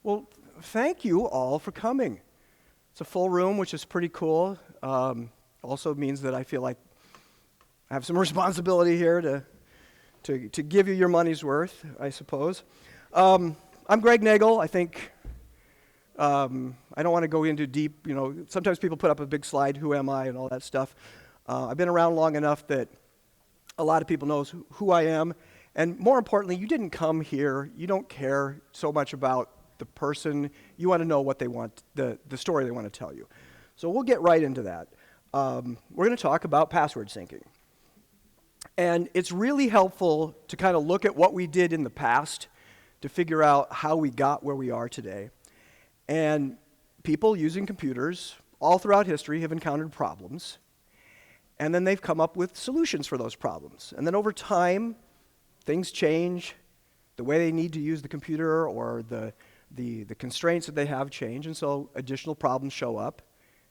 Well, thank you all for coming. It's a full room, which is pretty cool. Also means that I feel like I have some responsibility here to give you your money's worth, I suppose. I'm Greg Neagle. I think I don't want to go into deep, sometimes people put up a big slide, who am I, and all that stuff. I've been around long enough that a lot of people know who I am. And more importantly, you didn't come here, you don't care so much about the person, you want to know what they want, the story they want to tell you. So we'll get right into that. We're going to talk about password syncing. And it's really helpful to kind of look at what we did in the past to figure out how we got where we are today. And people using computers all throughout history have encountered problems. And then they've come up with solutions for those problems. And then over time, things change, the way they need to use the computer or the constraints that they have change, and so additional problems show up,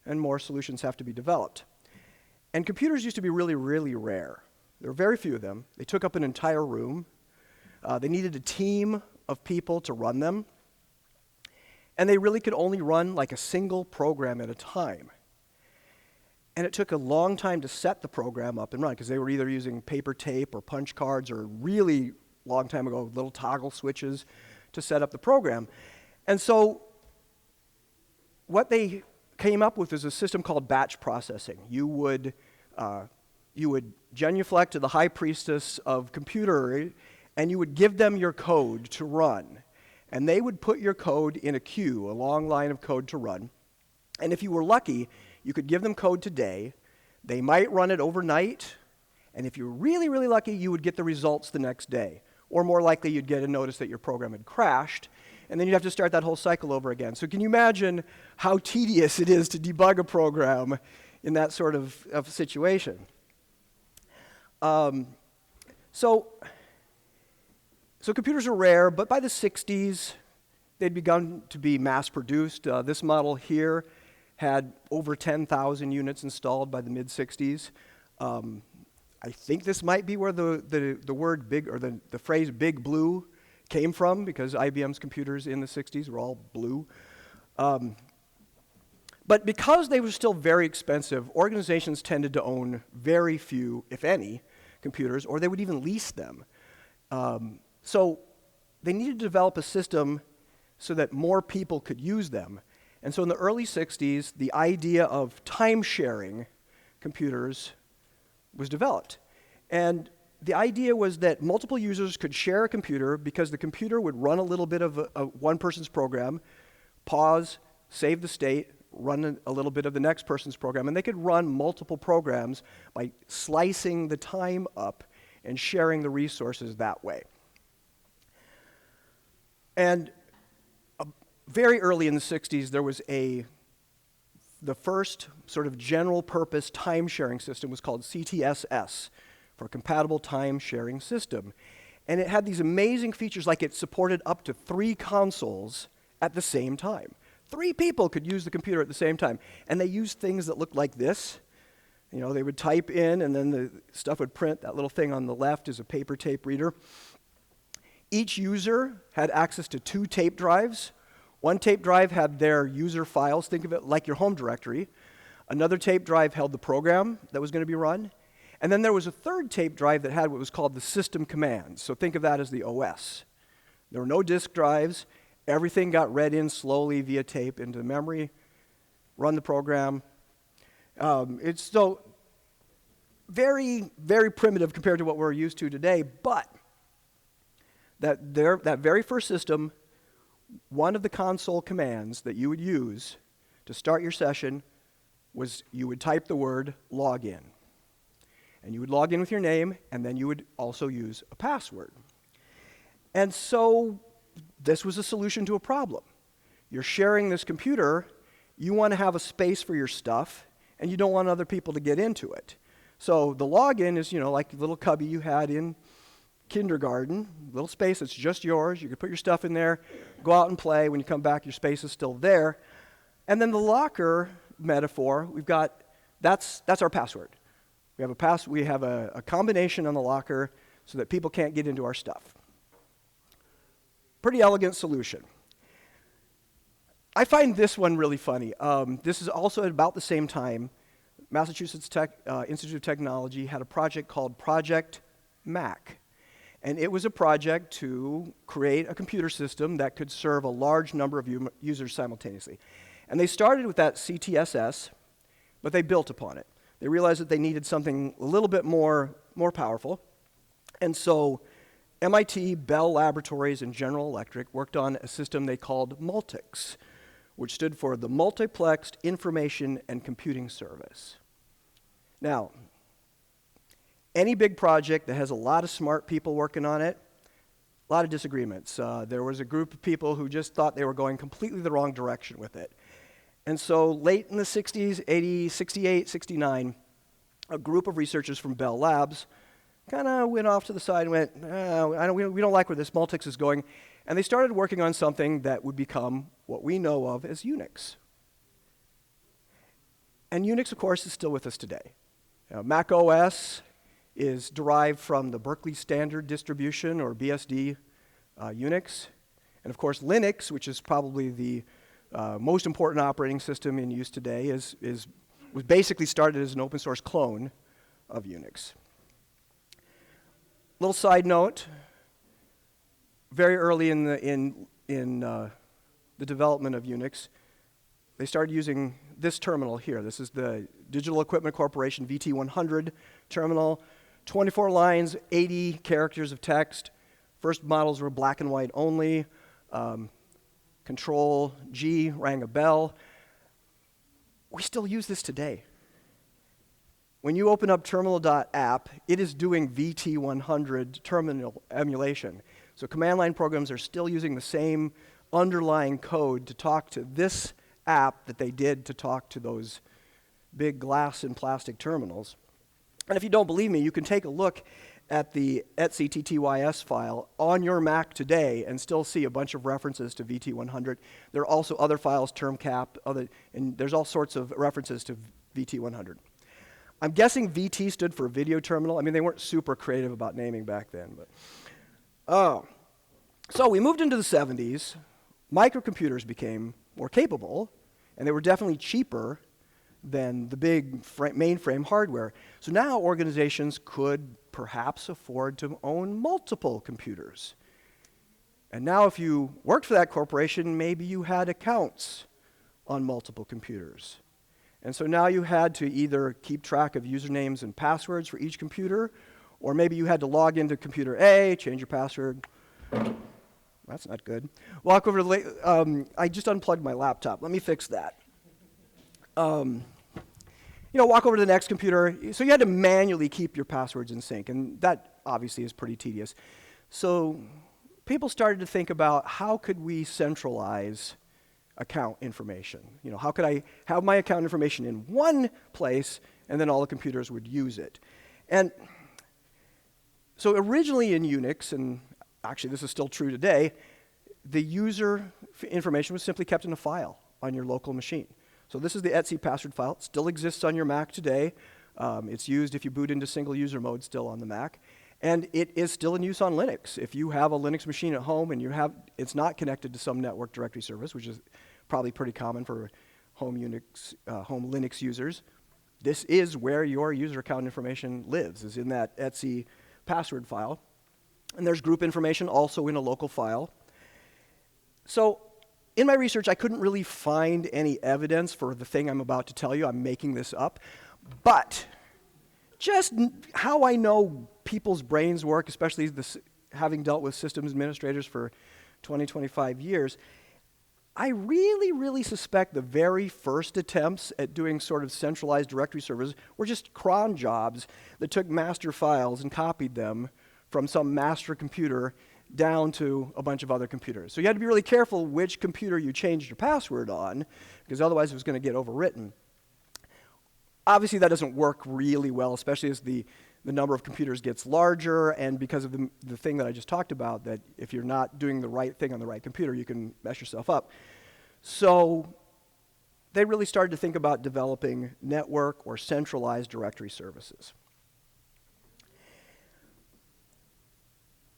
and more solutions have to be developed. And computers used to be really, really rare. There were very few of them. They took up an entire room. They needed a team of people to run them. And they really could only run like a single program at a time. And it took a long time to set the program up and run, because they were either using paper tape or punch cards, or really long time ago, little toggle switches to set up the program. And so what they came up with is a system called batch processing. You would genuflect to the high priestess of computer, and you would give them your code to run. And they would put your code in a queue, a long line of code to run. And if you were lucky, you could give them code today. They might run it overnight. And if you're really, really lucky, you would get the results the next day. Or more likely, you'd get a notice that your program had crashed. And then you'd have to start that whole cycle over again. So can you imagine how tedious it is to debug a program in that sort of situation? So computers are rare, but by the 60s, they'd begun to be mass-produced. This model here had over 10,000 units installed by the mid-60s. I think this might be where the word big, or the phrase big blue came from, because IBM's computers in the 60s were all blue. But because they were still very expensive, organizations tended to own very few, if any, computers, or they would even lease them. So they needed to develop a system so that more people could use them. And so in the early 60s, the idea of time-sharing computers was developed. And the idea was that multiple users could share a computer, because the computer would run a little bit of one person's program, pause, save the state, run a little bit of the next person's program, and they could run multiple programs by slicing the time up and sharing the resources that way. And very early in the 60s, there was the first sort of general purpose time sharing system was called CTSS, for compatible time sharing system. And it had these amazing features, like it supported up to 3 consoles at the same time. 3 people could use the computer at the same time. And they used things that looked like this. They would type in, and then the stuff would print. That little thing on the left is a paper tape reader. Each user had access to 2 tape drives. One tape drive had their user files. Think of it like your home directory. Another tape drive held the program that was going to be run. And then there was a third tape drive that had what was called the system commands. So think of that as the OS. There were no disk drives. Everything got read in slowly via tape into the memory, run the program. It's so very, very primitive compared to what we're used to today, but that very first system, one of the console commands that you would use to start your session was you would type the word login. And you would log in with your name, and then you would also use a password. And so this was a solution to a problem. You're sharing this computer, you want to have a space for your stuff, and you don't want other people to get into it. So the login is, like the little cubby you had in kindergarten, little space that's just yours. You can put your stuff in there, go out and play. When you come back, your space is still there. And then the locker metaphor, that's our password. We have a combination on the locker so that people can't get into our stuff. Pretty elegant solution. I find this one really funny. This is also at about the same time. Massachusetts Institute of Technology had a project called Project Mac. And it was a project to create a computer system that could serve a large number of users simultaneously. And they started with that CTSS, but they built upon it. They realized that they needed something a little bit more powerful. And so MIT, Bell Laboratories, and General Electric worked on a system they called Multics, which stood for the Multiplexed Information and Computing Service. Now, any big project that has a lot of smart people working on it, a lot of disagreements. There was a group of people who just thought they were going completely the wrong direction with it. And so late in the 60s, 80, 68, 69, a group of researchers from Bell Labs kind of went off to the side and went, we don't like where this Multics is going. And they started working on something that would become what we know of as Unix. And Unix, of course, is still with us today. Mac OS is derived from the Berkeley Standard Distribution, or BSD, Unix. And of course, Linux, which is probably the most important operating system in use today, was basically started as an open source clone of Unix. Little side note, very early in the development of Unix, they started using this terminal here. This is the Digital Equipment Corporation VT100 terminal. 24 lines, 80 characters of text. First models were black and white only. Control G rang a bell. We still use this today. When you open up terminal.app, it is doing VT100 terminal emulation. So command line programs are still using the same underlying code to talk to this app that they did to talk to those big glass and plastic terminals. And if you don't believe me, you can take a look at the etcttys file on your Mac today and still see a bunch of references to VT100. There are also other files, termcap, and there's all sorts of references to VT100. I'm guessing VT stood for video terminal. I mean, they weren't super creative about naming back then. So we moved into the 70s. Microcomputers became more capable, and they were definitely cheaper than the big mainframe hardware. So now organizations could perhaps afford to own multiple computers. And now if you worked for that corporation, maybe you had accounts on multiple computers. And so now you had to either keep track of usernames and passwords for each computer, or maybe you had to log into computer A, change your password. That's not good. Walk over to the, I just unplugged my laptop. Let me fix that. Walk over to the next computer. So you had to manually keep your passwords in sync, and that obviously is pretty tedious. So people started to think about how could we centralize account information? How could I have my account information in one place, and then all the computers would use it? And so originally in Unix, and actually this is still true today, the user information was simply kept in a file on your local machine. So this is the etc password file. It still exists on your Mac today. It's used if you boot into single user mode still on the Mac. And it is still in use on Linux. If you have a Linux machine at home and it's not connected to some network directory service, which is probably pretty common for home Linux users, this is where your user account information lives, is in that etc password file. And there's group information also in a local file. So in my research, I couldn't really find any evidence for the thing I'm about to tell you. I'm making this up. But just how I know people's brains work, especially having dealt with systems administrators for 20, 25 years, I really, really suspect the very first attempts at doing sort of centralized directory servers were just cron jobs that took master files and copied them from some master computer down to a bunch of other computers. So you had to be really careful which computer you changed your password on, because otherwise it was going to get overwritten. Obviously that doesn't work really well, especially as the number of computers gets larger, and because of the thing that I just talked about, that if you're not doing the right thing on the right computer, you can mess yourself up. So they really started to think about developing network or centralized directory services.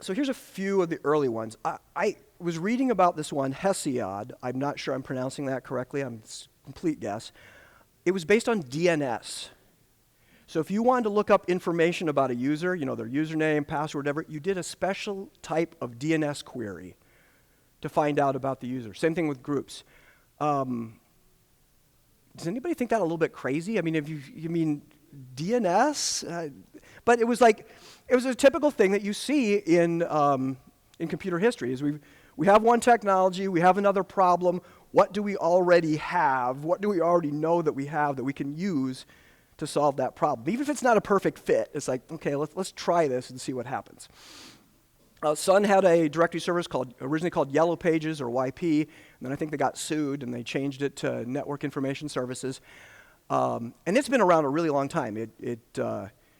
So here's a few of the early ones. I was reading about this one, Hesiod. I'm not sure I'm pronouncing that correctly. It's a complete guess. It was based on DNS. So if you wanted to look up information about a user, their username, password, whatever, you did a special type of DNS query to find out about the user. Same thing with groups. Does anybody think that a little bit crazy? I mean, you mean DNS? But it was a typical thing that you see in computer history. Is we have one technology, we have another problem. What do we already have? What do we already know that we have that we can use to solve that problem? Even if it's not a perfect fit, it's like, okay, let's try this and see what happens. Sun had a directory service originally called Yellow Pages or YP, and then I think they got sued and they changed it to Network Information Services. And it's been around a really long time. It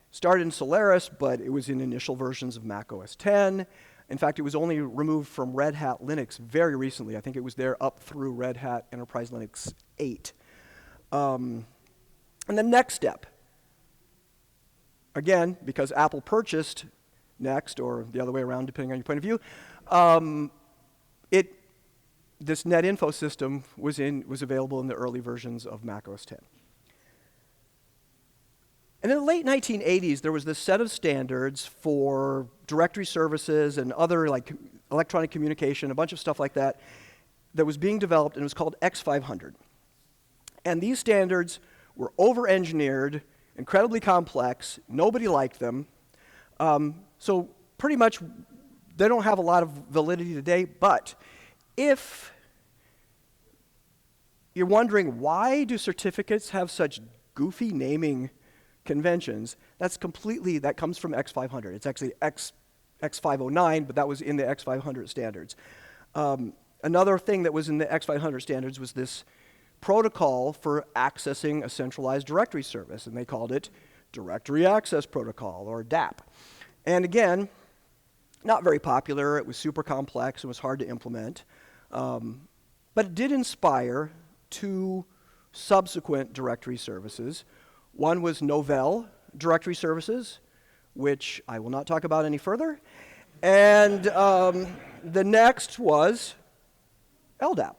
started in Solaris, but it was in initial versions of Mac OS X. In fact, it was only removed from Red Hat Linux very recently. I think it was there up through Red Hat Enterprise Linux 8. And the next step, again, because Apple purchased Next, or the other way around, depending on your point of view, this NetInfo system was available in the early versions of Mac OS X. And in the late 1980s, there was this set of standards for directory services and other electronic communication, a bunch of stuff like that was being developed, and it was called X500. And these standards were over-engineered, incredibly complex. Nobody liked them. So pretty much, they don't have a lot of validity today. But if you're wondering, why do certificates have such goofy naming conventions? That comes from X500. It's actually X509, but that was in the X500 standards. Another thing that was in the X500 standards was this protocol for accessing a centralized directory service, and they called it Directory Access Protocol, or DAP. And again, not very popular. It was super complex. It was hard to implement. But it did inspire two subsequent directory services. One was Novell Directory Services, which I will not talk about any further. And the next was LDAP,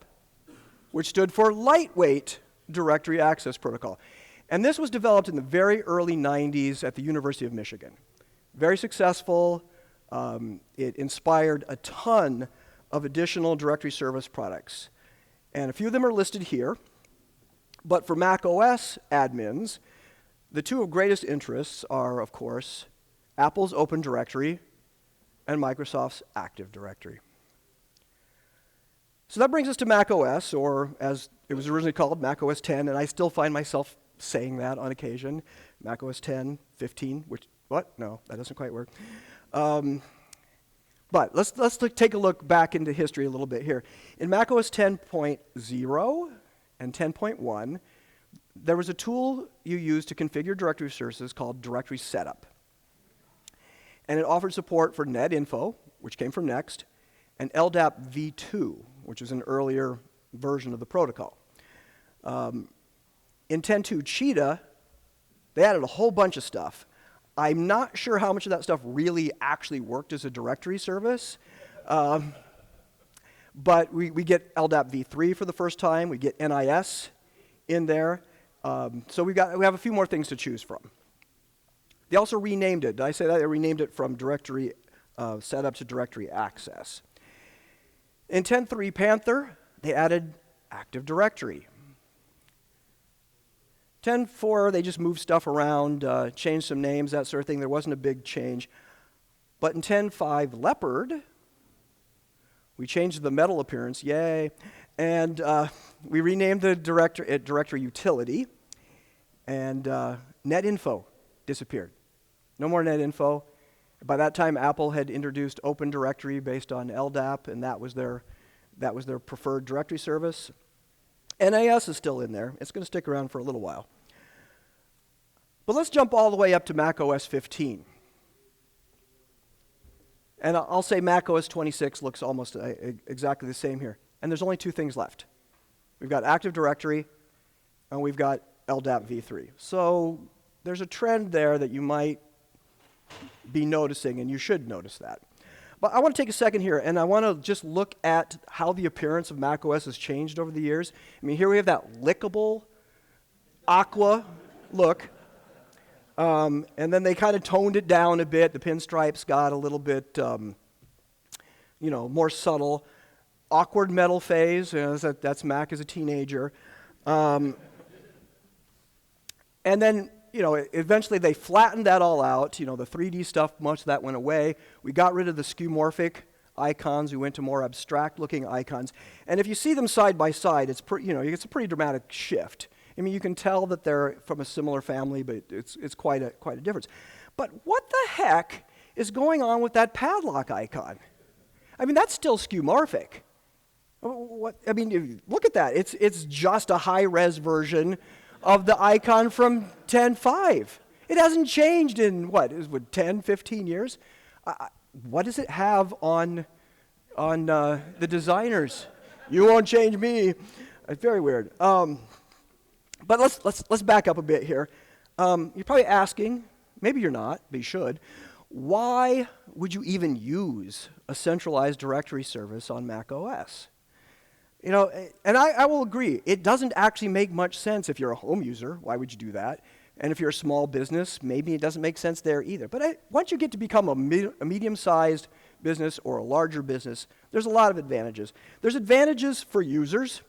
which stood for Lightweight Directory Access Protocol. And this was developed in the very early 90s at the University of Michigan. Very successful. It inspired a ton of additional directory service products. And a few of them are listed here. But for Mac OS admins, the two of greatest interests are, of course, Apple's Open Directory and Microsoft's Active Directory. So that brings us to Mac OS, or as it was originally called, Mac OS X, and I still find myself saying that on occasion. Mac OS X, 15, which, what? No, that doesn't quite work. But let's take a look back into history a little bit here. In Mac OS 10.0 and 10.1, there was a tool you used to configure directory services called Directory Setup. And it offered support for NetInfo, which came from Next, and LDAP v2, which was an earlier version of the protocol. In 10.2 Cheetah, they added a whole bunch of stuff. I'm not sure how much of that stuff really actually worked as a directory service. But we get LDAP v3 for the first time. We get NIS in there. So we have a few more things to choose from. They also renamed it. Did I say that? They renamed it from directory setup to directory access. In 10.3 Panther, they added Active Directory. 10.4, they just moved stuff around, changed some names, that sort of thing. There wasn't a big change. But in 10.5 Leopard, we changed the metal appearance, yay. And we renamed the directory utility. And NetInfo disappeared. No more NetInfo. By that time, Apple had introduced Open Directory based on LDAP, and that was their preferred directory service. NAS is still in there. It's going to stick around for a little while. But let's jump all the way up to Mac OS 15. And I'll say Mac OS 26 looks almost exactly the same here. And there's only two things left. We've got Active Directory, and we've got LDAP v3. So there's a trend there that you might be noticing, and you should notice that. But I want to take a second here, and I want to just look at how the appearance of macOS has changed over the years. I mean, here we have that lickable aqua look, and then they kind of toned it down a bit. The pinstripes got a little bit, more subtle. Awkward metal phase, that's Mac as a teenager. And then, eventually they flattened that all out. The 3D stuff, much of that went away. We got rid of the skeuomorphic icons. We went to more abstract-looking icons. And if you see them side by side, it's a pretty dramatic shift. I mean, you can tell that they're from a similar family, but it's quite a difference. But what the heck is going on with that padlock icon? I mean, that's still skeuomorphic. Look at that. It's just a high-res version of the icon from 10.5. It hasn't changed in, 10, 15 years? What does it have on the designers? You won't change me. It's very weird. But let's back up a bit here. You're probably asking, maybe you're not, but you should, why would you even use a centralized directory service on Mac OS? And I will agree, it doesn't actually make much sense if you're a home user. Why would you do that? And if you're a small business, maybe it doesn't make sense there either. But once you get to become a medium-sized business or a larger business, there's a lot of advantages. There's advantages for users,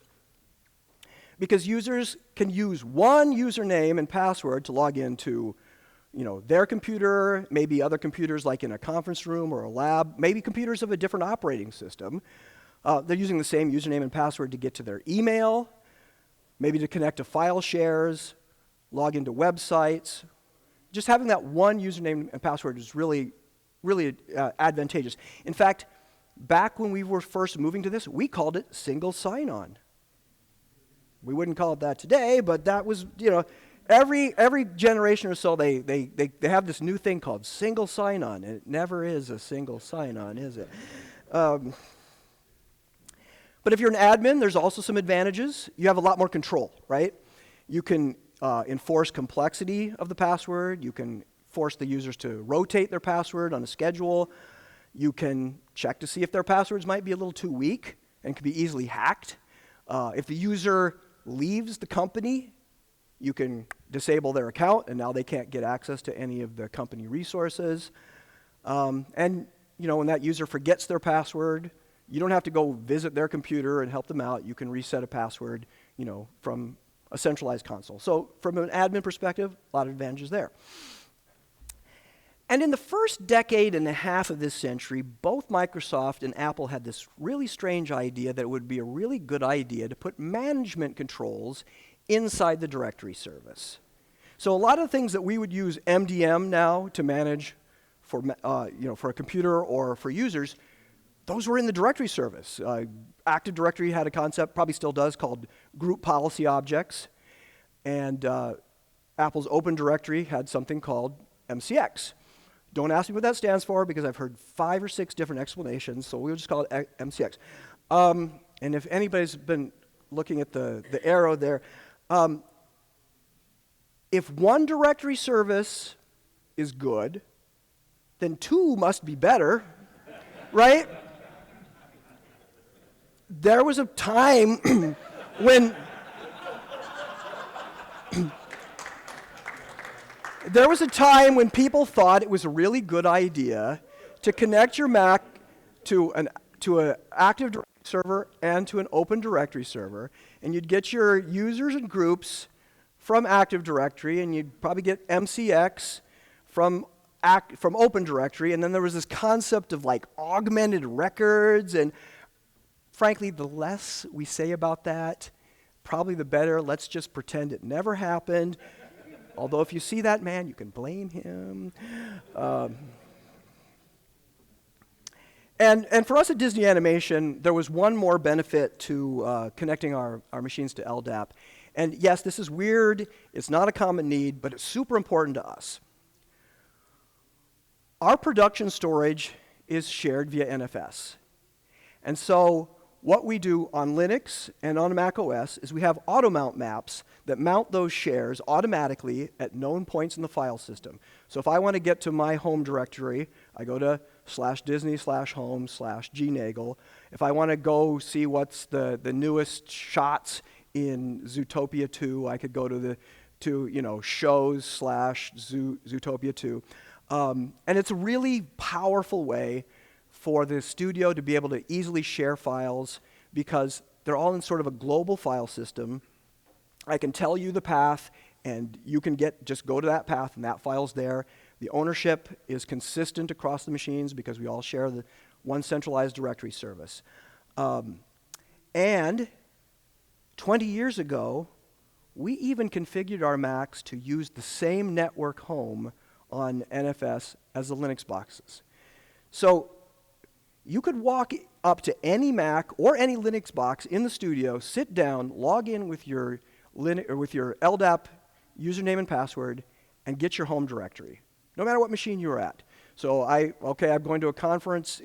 because users can use one username and password to log into their computer, maybe other computers like in a conference room or a lab, maybe computers of a different operating system. They're using the same username and password to get to their email, maybe to connect to file shares, log into websites. Just having that one username and password is really, really advantageous. In fact, back when we were first moving to this, we called it single sign-on. We wouldn't call it that today, but that was, every generation or so, they have this new thing called single sign-on, and it never is a single sign-on, is it? But if you're an admin, there's also some advantages. You have a lot more control, right? You can enforce complexity of the password. You can force the users to rotate their password on a schedule. You can check to see if their passwords might be a little too weak and can be easily hacked. If the user leaves the company, you can disable their account, and now they can't get access to any of the company resources. And when that user forgets their password, you don't have to go visit their computer and help them out. You can reset a password, from a centralized console. So from an admin perspective, a lot of advantages there. And in the first decade and a half of this century, both Microsoft and Apple had this really strange idea that it would be a really good idea to put management controls inside the directory service. So a lot of things that we would use MDM now to manage for a computer or for users, those were in the directory service. Active Directory had a concept, probably still does, called group policy objects. And Apple's Open Directory had something called MCX. Don't ask me what that stands for, because I've heard 5 or 6 different explanations, so we'll just call it MCX. And if anybody's been looking at the arrow there, if one directory service is good, then 2 must be better, right? There was a time when people thought it was a really good idea to connect your Mac to an Active Directory server and to an Open Directory server, and you'd get your users and groups from Active Directory, and you'd probably get MCX from Open Directory, and then there was this concept of like augmented records, and frankly, the less we say about that, probably the better. Let's just pretend it never happened. Although if you see that man, you can blame him. And for us at Disney Animation, there was one more benefit to connecting our machines to LDAP. And yes, this is weird. It's not a common need, but it's super important to us. Our production storage is shared via NFS. And so what we do on Linux and on Mac OS is we have auto mount maps that mount those shares automatically at known points in the file system. So if I want to get to my home directory, I go to /Disney/home/gneagle. If I want to go see what's the newest shots in Zootopia 2, I could go to shows/Zootopia 2. And it's a really powerful way for the studio to be able to easily share files because they're all in sort of a global file system. I can tell you the path, and you can just go to that path, and that file's there. The ownership is consistent across the machines because we all share the one centralized directory service. And 20 years ago, we even configured our Macs to use the same network home on NFS as the Linux boxes. So you could walk up to any Mac or any Linux box in the studio, sit down, log in with your LDAP username and password, and get your home directory, no matter what machine you're at. So I'm going to a conference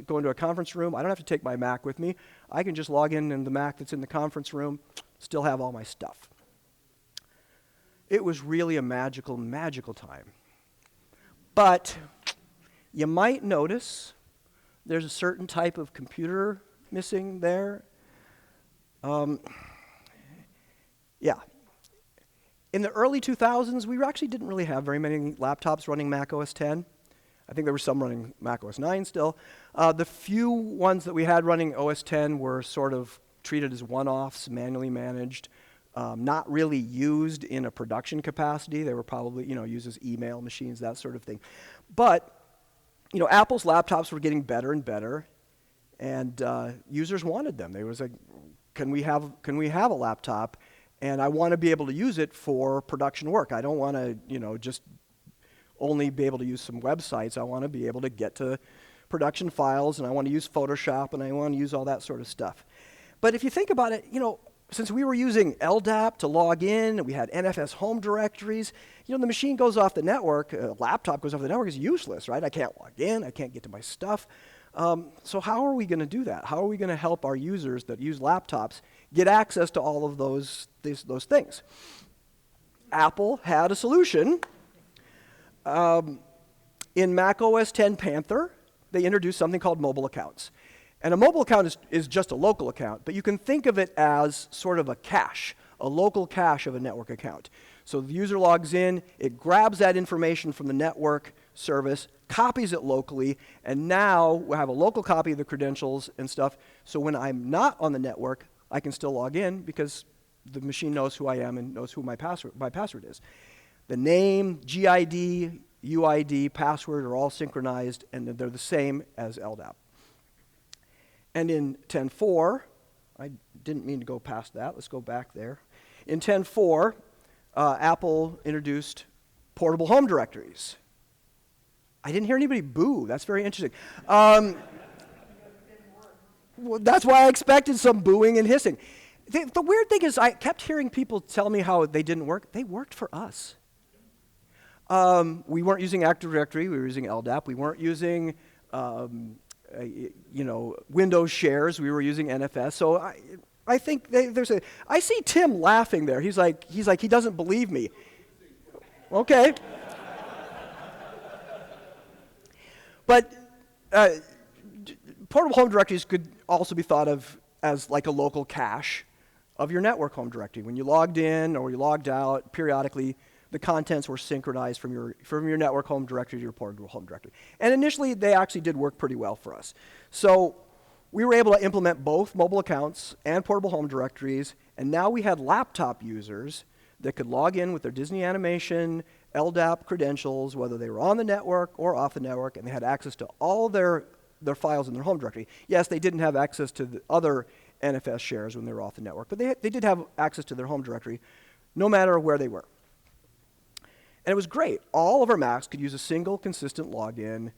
room. I don't have to take my Mac with me. I can just log in the Mac that's in the conference room, still have all my stuff. It was really a magical, magical time. But you might notice there's a certain type of computer missing there. Yeah. In the early 2000s, we actually didn't really have very many laptops running Mac OS X. I think there were some running Mac OS 9 still. The few ones that we had running OS X were sort of treated as one-offs, manually managed, not really used in a production capacity. They were probably, used as email machines, that sort of thing. But, Apple's laptops were getting better and better, and users wanted them. They was like, can we have a laptop? And I want to be able to use it for production work. I don't want to, just only be able to use some websites. I want to be able to get to production files, and I want to use Photoshop, and I want to use all that sort of stuff. But if you think about it, since we were using LDAP to log in, and we had NFS home directories, the machine goes off the network, a laptop goes off the network, is useless, right? I can't log in, I can't get to my stuff. So how are we going to do that? How are we going to help our users that use laptops get access to all of those things? Apple had a solution. In Mac OS X Panther, they introduced something called mobile accounts. And a mobile account is just a local account, but you can think of it as sort of a cache, a local cache of a network account. So the user logs in, it grabs that information from the network service, copies it locally, and now we have a local copy of the credentials and stuff. So when I'm not on the network, I can still log in because the machine knows who I am and knows who my password is. The name, GID, UID, password are all synchronized, and they're the same as LDAP. And in 10.4, I didn't mean to go past that. Let's go back there. In 10.4, Apple introduced portable home directories. I didn't hear anybody boo. That's very interesting. Well, that's why I expected some booing and hissing. The weird thing is I kept hearing people tell me how they didn't work. They worked for us. We weren't using Active Directory. We were using LDAP. We weren't using Windows shares. We were using NFS. So I think I see Tim laughing there. He's like he doesn't believe me. Okay. But portable home directories could also be thought of as like a local cache of your network home directory. When you logged in or you logged out, periodically the contents were synchronized from your network home directory to your portable home directory. And initially, they actually did work pretty well for us. So we were able to implement both mobile accounts and portable home directories, and now we had laptop users that could log in with their Disney Animation, LDAP credentials, whether they were on the network or off the network, and they had access to all their files in their home directory. Yes, they didn't have access to the other NFS shares when they were off the network, but they did have access to their home directory no matter where they were. And it was great. All of our Macs could use a single consistent login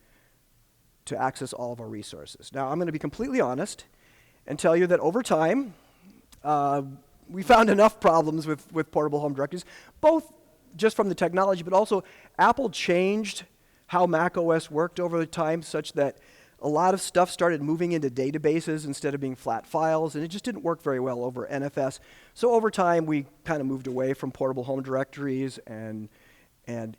to access all of our resources. Now, I'm going to be completely honest and tell you that over time, we found enough problems with portable home directories, both just from the technology, but also Apple changed how Mac OS worked over the time such that a lot of stuff started moving into databases instead of being flat files, and it just didn't work very well over NFS. So over time, we kind of moved away from portable home directories and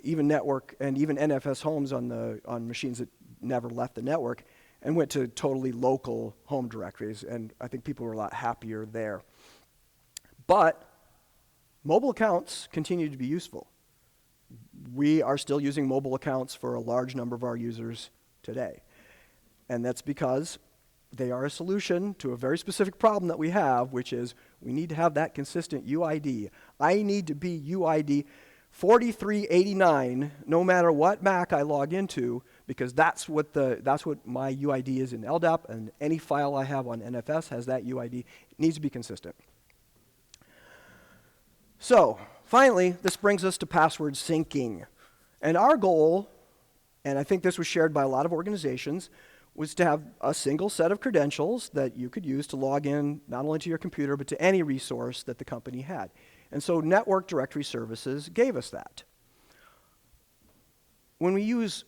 even network and even NFS homes on machines that never left the network, and went to totally local home directories, and I think people were a lot happier there. But mobile accounts continue to be useful. We are still using mobile accounts for a large number of our users today. And that's because they are a solution to a very specific problem that we have, which is we need to have that consistent UID. I need to be UID 4389 no matter what Mac I log into, because that's what my UID is in LDAP, and any file I have on NFS has that UID. It needs to be consistent. So, finally, this brings us to password syncing. And our goal, and I think this was shared by a lot of organizations, was to have a single set of credentials that you could use to log in not only to your computer, but to any resource that the company had. And so Network Directory Services gave us that. When we use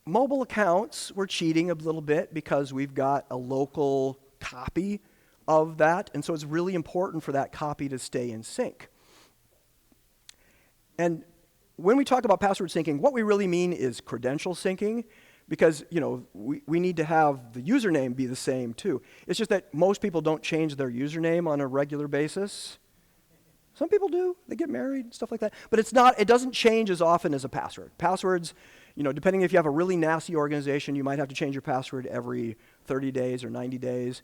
mobile accounts, we're cheating a little bit because we've got a local copy of that, and so it's really important for that copy to stay in sync. And when we talk about password syncing, what we really mean is credential syncing, because we need to have the username be the same too. It's just that most people don't change their username on a regular basis. Some people do. They get married, stuff like that. But it doesn't change as often as a password. Passwords, depending if you have a really nasty organization, you might have to change your password every 30 days or 90 days.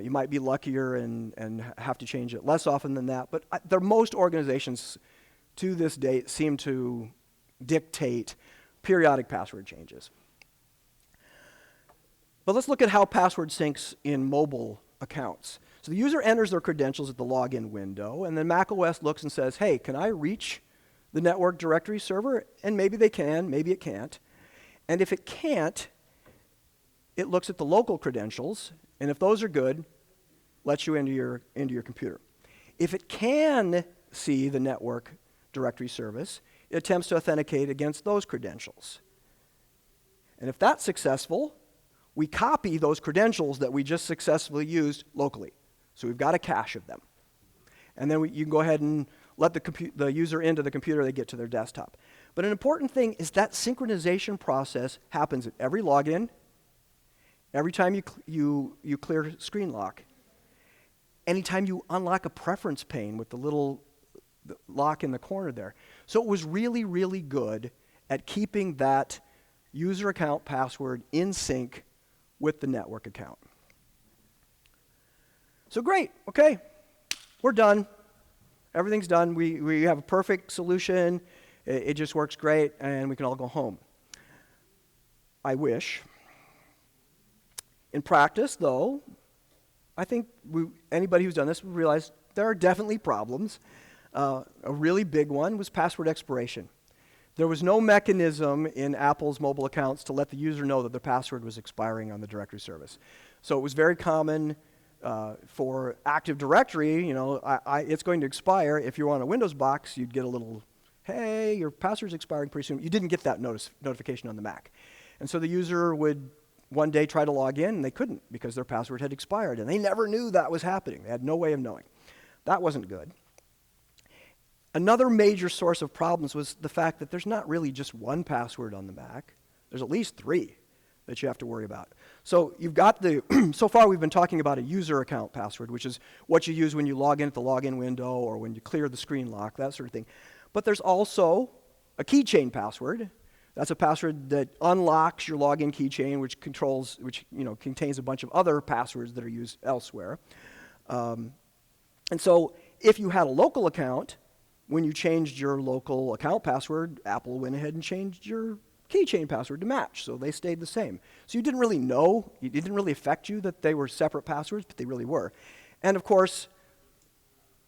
You might be luckier and have to change it less often than that. But most organizations to this date seem to dictate periodic password changes. But let's look at how password syncs in mobile accounts. So the user enters their credentials at the login window, and then macOS looks and says, hey, can I reach the network directory server? And maybe they can, maybe it can't. And if it can't, it looks at the local credentials, and if those are good, lets you into your computer. If it can see the network directory service, it attempts to authenticate against those credentials. And if that's successful, we copy those credentials that we just successfully used locally. So we've got a cache of them. And then you can go ahead and let the user into the computer, they get to their desktop. But an important thing is that synchronization process happens at every login, every time you clear screen lock, anytime you unlock a preference pane with the little lock in the corner there. So it was really, really good at keeping that user account password in sync with the network account. So great, okay, we're done. Everything's done. We have a perfect solution. It just works great, and we can all go home. I wish. In practice, though, I think anybody who's done this will realize there are definitely problems. A really big one was password expiration. There was no mechanism in Apple's mobile accounts to let the user know that their password was expiring on the directory service. So it was very common for Active Directory, it's going to expire. If you're on a Windows box, you'd get a little, hey, your password's expiring pretty soon. You didn't get that notification on the Mac. And so the user would one day try to log in, and they couldn't because their password had expired, and they never knew that was happening. They had no way of knowing. That wasn't good. Another major source of problems was the fact that there's not really just one password on the Mac. There's at least 3 that you have to worry about. So you've got so far we've been talking about a user account password, which is what you use when you log in at the login window or when you clear the screen lock, that sort of thing. But there's also a keychain password. That's a password that unlocks your login keychain, which contains a bunch of other passwords that are used elsewhere. And so if you had a local account, when you changed your local account password, Apple went ahead and changed your keychain password to match, so they stayed the same. So you didn't really know, it didn't really affect you that they were separate passwords, but they really were. And of course,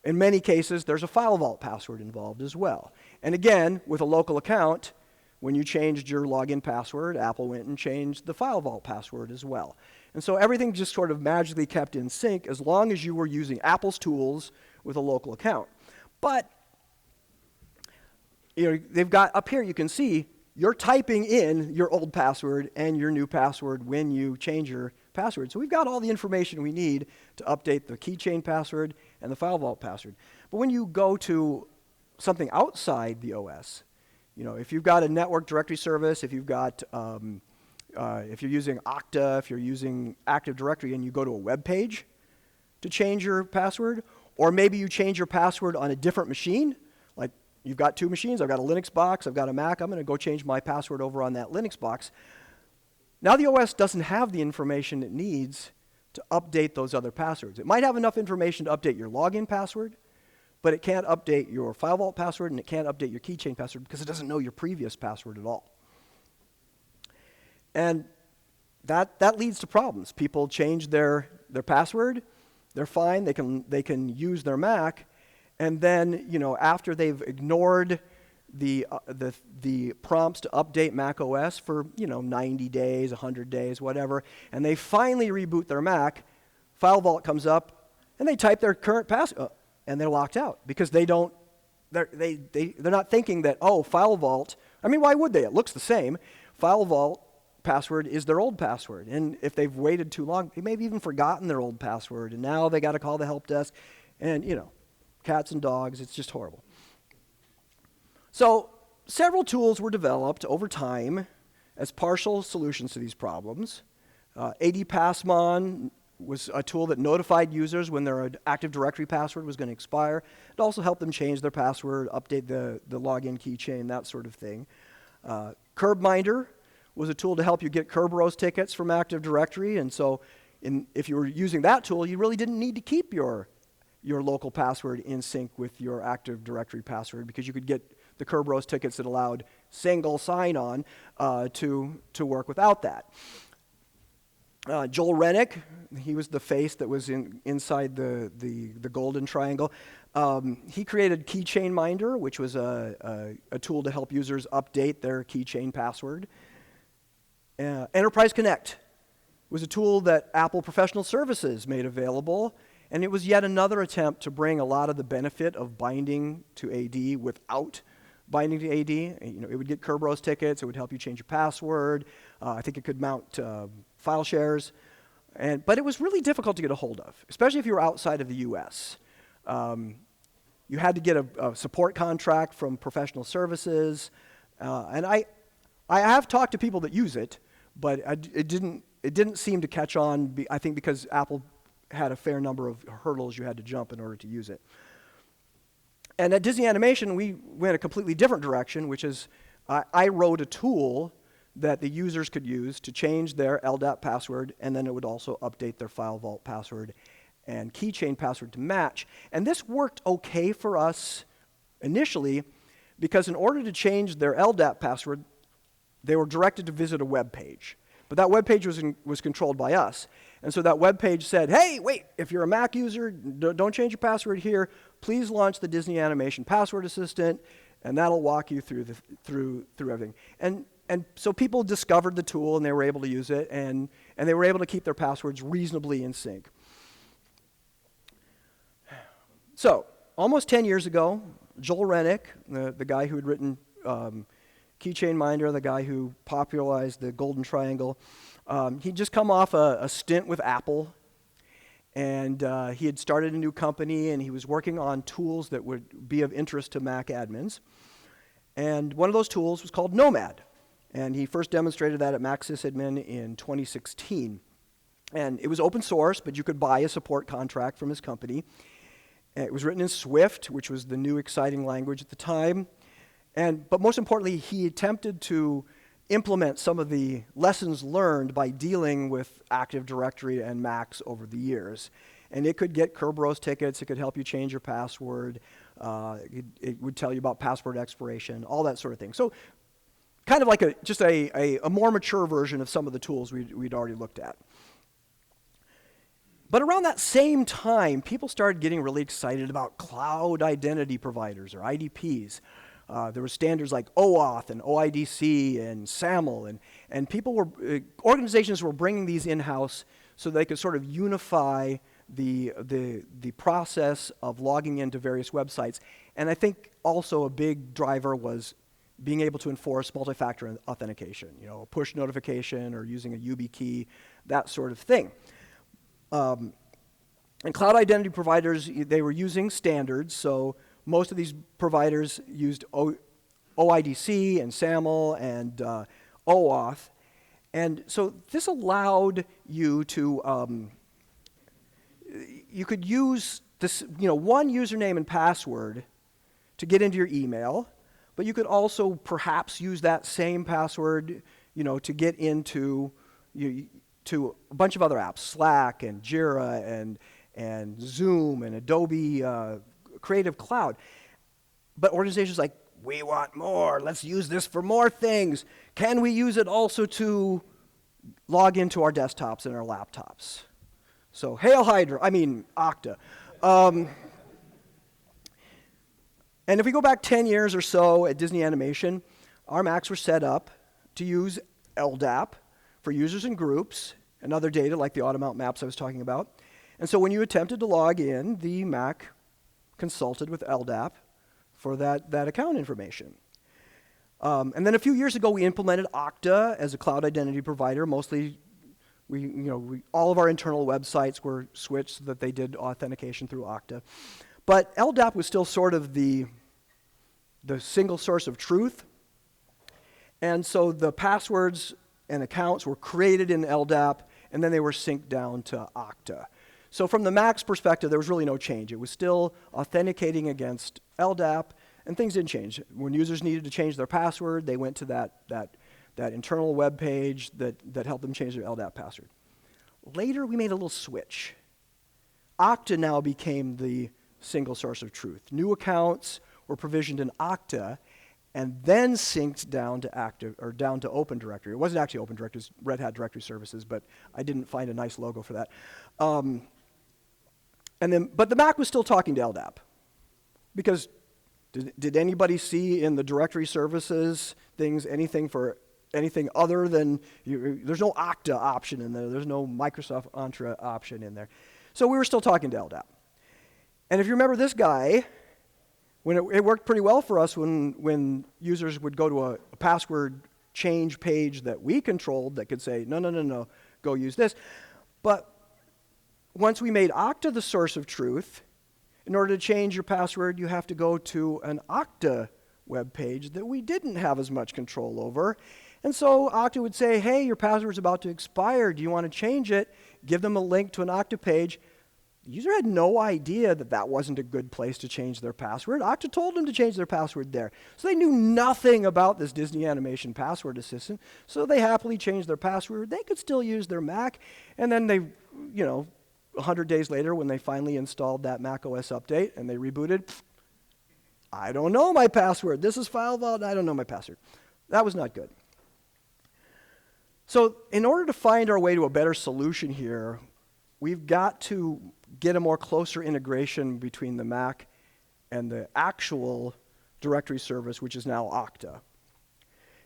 in many cases, there's a file vault password involved as well. And again, with a local account, when you changed your login password, Apple went and changed the file vault password as well. And so everything just sort of magically kept in sync as long as you were using Apple's tools with a local account. But they've got up here, you can see, you're typing in your old password and your new password when you change your password. So we've got all the information we need to update the keychain password and the file vault password. But when you go to something outside the OS, if you've got a network directory service, if you've got if you're using Okta, if you're using Active Directory and you go to a web page to change your password, or maybe you change your password on a different machine, like you've got two machines, I've got a Linux box, I've got a Mac, I'm going to go change my password over on that Linux box. Now the OS doesn't have the information it needs to update those other passwords. It might have enough information to update your login password, but it can't update your file vault password and it can't update your keychain password because it doesn't know your previous password at all. And that leads to problems. People change their password, they're fine, they can use their Mac, and then after they've ignored the prompts to update Mac OS for 90 days, 100 days, whatever, and they finally reboot their Mac, File Vault comes up, and they type their current password, and they're locked out because they're not thinking that, oh, File Vault. I mean, why would they? It looks the same. File Vault password is their old password, and if they've waited too long, they may have even forgotten their old password, and now they got to call the help desk, and cats and dogs. It's just horrible. So several tools were developed over time as partial solutions to these problems. AD-Passmon was a tool that notified users when their Active Directory password was going to expire. It also helped them change their password, update the login keychain, that sort of thing. Curbminder was a tool to help you get Kerberos tickets from Active Directory, and so if you were using that tool, you really didn't need to keep your local password in sync with your Active Directory password because you could get the Kerberos tickets that allowed single sign-on to work without that. Joel Rennick, he was the face that was inside the golden triangle. He created Keychain Minder, which was a tool to help users update their keychain password. Enterprise Connect was a tool that Apple Professional Services made available, and it was yet another attempt to bring a lot of the benefit of binding to AD without binding to AD. It would get Kerberos tickets, it would help you change your password, I think it could mount file shares, but it was really difficult to get a hold of, especially if you were outside of the US. You had to get a support contract from Professional Services, and I have talked to people that use it, but it didn't seem to catch on, I think because Apple had a fair number of hurdles you had to jump in order to use it. And at Disney Animation, we went a completely different direction, which is I wrote a tool that the users could use to change their LDAP password, and then it would also update their File Vault password and keychain password to match. And this worked okay for us initially, because in order to change their LDAP password, they were directed to visit a web page. But that web page was controlled by us. And so that web page said, hey, wait, if you're a Mac user, don't change your password here. Please launch the Disney Animation Password Assistant, and that'll walk you through everything. And so people discovered the tool, and they were able to use it, and they were able to keep their passwords reasonably in sync. So almost 10 years ago, Joel Rennick, the guy who had written Keychain Minder, the guy who popularized the golden triangle, he'd just come off a stint with Apple, and he had started a new company, and he was working on tools that would be of interest to Mac admins. And one of those tools was called Nomad, and he first demonstrated that at Mac Sysadmin in 2016. And it was open source, but you could buy a support contract from his company. And it was written in Swift, which was the new exciting language at the time. But most importantly, he attempted to implement some of the lessons learned by dealing with Active Directory and Macs over the years. And it could get Kerberos tickets, it could help you change your password, it would tell you about password expiration, all that sort of thing. So kind of like just a more mature version of some of the tools we'd already looked at. But around that same time, people started getting really excited about cloud identity providers, or IDPs. There were standards like OAuth and OIDC and SAML, and organizations were bringing these in-house so they could sort of unify the process of logging into various websites. And I think also a big driver was being able to enforce multi-factor authentication, a push notification or using a YubiKey, that sort of thing. And cloud identity providers, they were using standards, so most of these providers used OIDC and SAML and OAuth, And so this allowed you to, you could use this, one username and password to get into your email, but you could also perhaps use that same password, to get into to a bunch of other apps, Slack and Jira and Zoom and Adobe Creative Cloud. But organizations like, we want more. Let's use this for more things. Can we use it also to log into our desktops and our laptops? So hail Hydra, Okta. And if we go back 10 years or so at Disney Animation, our Macs were set up to use LDAP for users and groups and other data like the auto mount maps I was talking about. And so when you attempted to log in, the Mac consulted with LDAP for that account information. And then a few years ago, we implemented Okta as a cloud identity provider. Mostly, all of our internal websites were switched so that they did authentication through Okta. But LDAP was still sort of the single source of truth. And so the passwords and accounts were created in LDAP, and then they were synced down to Okta. So from the Mac's perspective, there was really no change. It was still authenticating against LDAP, and things didn't change. When users needed to change their password, they went to that internal web page that helped them change their LDAP password. Later, we made a little switch. Okta now became the single source of truth. New accounts were provisioned in Okta, and then synced down to Open Directory. It wasn't actually Open Directory, it was Red Hat Directory Services, but I didn't find a nice logo for that. But the Mac was still talking to LDAP, because did anybody see in the directory services things anything for anything other than there's no Okta option in there, there's no Microsoft Entra option in there. So we were still talking to LDAP. And if you remember this guy, when it worked pretty well for us when users would go to a password change page that we controlled that could say, no, go use this. But once we made Okta the source of truth, in order to change your password, you have to go to an Okta web page that we didn't have as much control over. And so Okta would say, hey, your password's about to expire. Do you want to change it? Give them a link to an Okta page. The user had no idea that wasn't a good place to change their password. Okta told them to change their password there. So they knew nothing about this Disney Animation password assistant. So they happily changed their password. They could still use their Mac. And then they, 100 days later, when they finally installed that Mac OS update and they rebooted, I don't know my password. This is file vault. I don't know my password. That was not good. So in order to find our way to a better solution here, we've got to get a more closer integration between the Mac and the actual directory service, which is now Okta.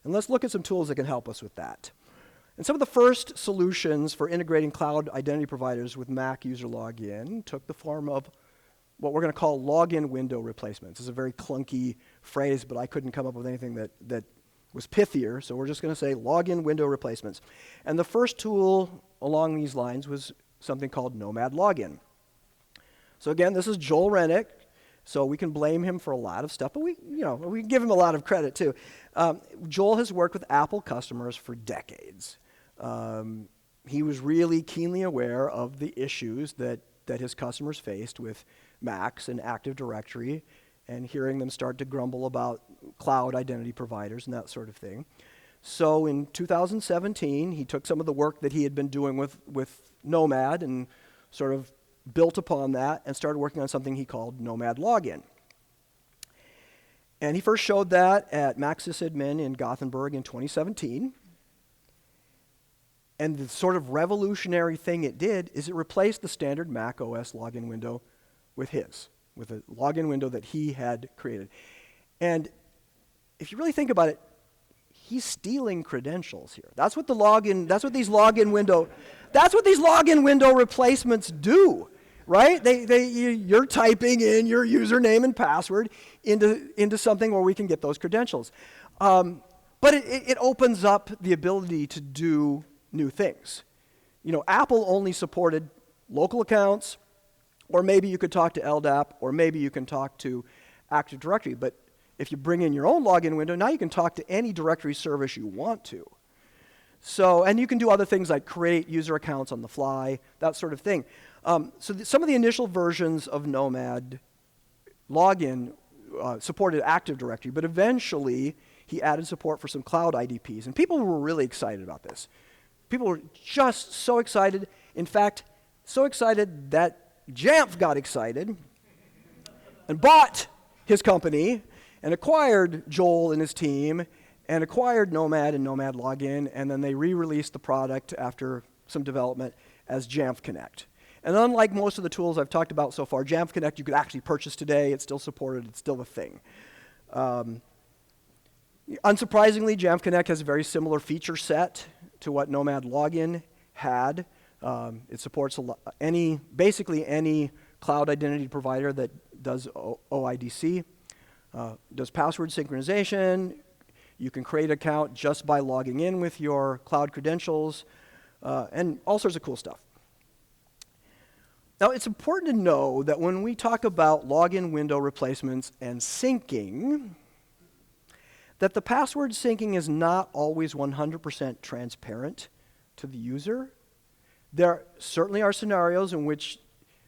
And let's look at some tools that can help us with that. And some of the first solutions for integrating cloud identity providers with Mac user login took the form of what we're going to call login window replacements. It's a very clunky phrase, but I couldn't come up with anything that was pithier, so we're just going to say login window replacements. And the first tool along these lines was something called Nomad Login. So again, this is Joel Rennick, so we can blame him for a lot of stuff, but we can give him a lot of credit too. Joel has worked with Apple customers for decades. He was really keenly aware of the issues that his customers faced with Macs and Active Directory, and hearing them start to grumble about cloud identity providers and that sort of thing. So in 2017, he took some of the work that he had been doing with Nomad and sort of built upon that and started working on something he called Nomad Login. And he first showed that at Mac SysAdmin in Gothenburg in 2017. And the sort of revolutionary thing it did is it replaced the standard Mac OS login window with a login window that he had created. And if you really think about it, he's stealing credentials here. That's what these login window replacements do, right? You're typing in your username and password into something where we can get those credentials. But it opens up the ability to do new things. Apple only supported local accounts, or maybe you could talk to LDAP, or maybe you can talk to Active Directory. But if you bring in your own login window, now you can talk to any directory service you want to. So, and you can do other things like create user accounts on the fly, that sort of thing. Some of the initial versions of Nomad login supported Active Directory, but eventually he added support for some cloud IDPs, and people were really excited about this. People were just so excited. In fact, so excited that Jamf got excited and bought his company and acquired Joel and his team and acquired Nomad and Nomad Login, and then they re-released the product after some development as Jamf Connect. And unlike most of the tools I've talked about so far, Jamf Connect you could actually purchase today. It's still supported. It's still a thing. Unsurprisingly, Jamf Connect has a very similar feature set to what Nomad Login had. It supports basically any cloud identity provider that does OIDC, does password synchronization. You can create an account just by logging in with your cloud credentials, and all sorts of cool stuff. Now, it's important to know that when we talk about login window replacements and syncing, that the password syncing is not always 100% transparent to the user. There certainly are scenarios in which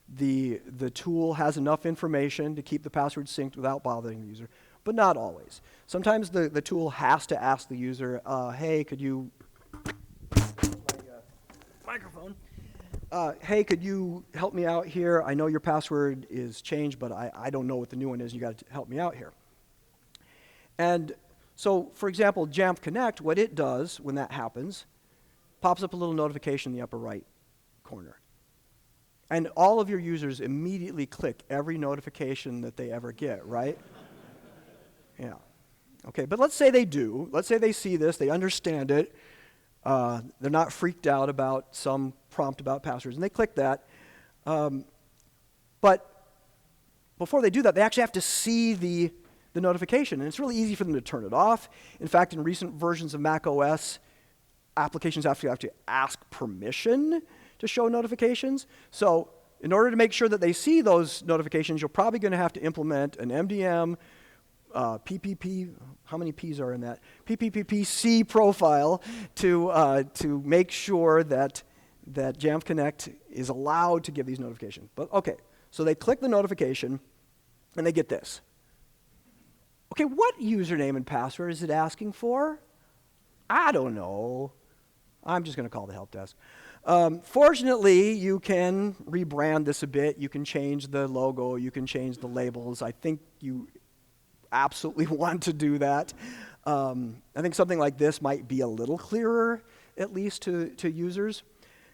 the tool has enough information to keep the password synced without bothering the user, but not always. Sometimes the tool has to ask the user, hey, could you, microphone, hey, could you help me out here? I know your password is changed, but I don't know what the new one is. You got to help me out here. And so, for example, Jamf Connect, what it does when that happens, pops up a little notification in the upper right corner. And all of your users immediately click every notification that they ever get, right? Yeah. Okay, but let's say they do. Let's say they see this, they understand it. They're not freaked out about some prompt about passwords, and they click that. But before they do that, they actually have to see the notification, and it's really easy for them to turn it off. In fact, in recent versions of Mac OS, applications have to ask permission to show notifications. So in order to make sure that they see those notifications, you're probably going to have to implement an MDM, PPP, how many P's are in that? PPPC profile to make sure that Jamf Connect is allowed to give these notifications. But okay, so they click the notification, and they get this. Okay, what username and password is it asking for? I don't know. I'm just going to call the help desk. Fortunately, you can rebrand this a bit. You can change the logo. You can change the labels. I think you absolutely want to do that. I think something like this might be a little clearer, at least to users.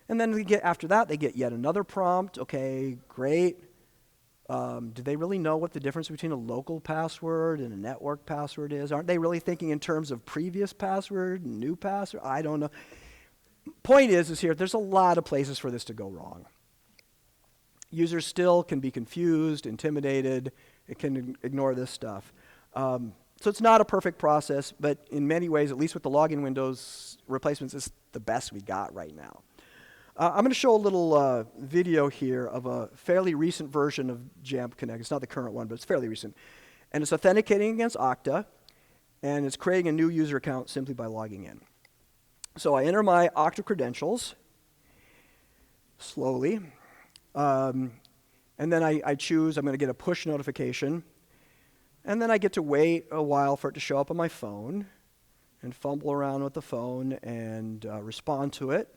And then after that, they get yet another prompt. Okay, great. Do they really know what the difference between a local password and a network password is? Aren't they really thinking in terms of previous password and new password? I don't know. Point is here, there's a lot of places for this to go wrong. Users still can be confused, intimidated. It can ignore this stuff. So it's not a perfect process, but in many ways, at least with the login Windows replacements, it's the best we got right now. I'm going to show a little video here of a fairly recent version of Jamf Connect. It's not the current one, but it's fairly recent. And it's authenticating against Okta, and it's creating a new user account simply by logging in. So I enter my Okta credentials slowly, and then I choose, I'm going to get a push notification, and then I get to wait a while for it to show up on my phone and fumble around with the phone and respond to it.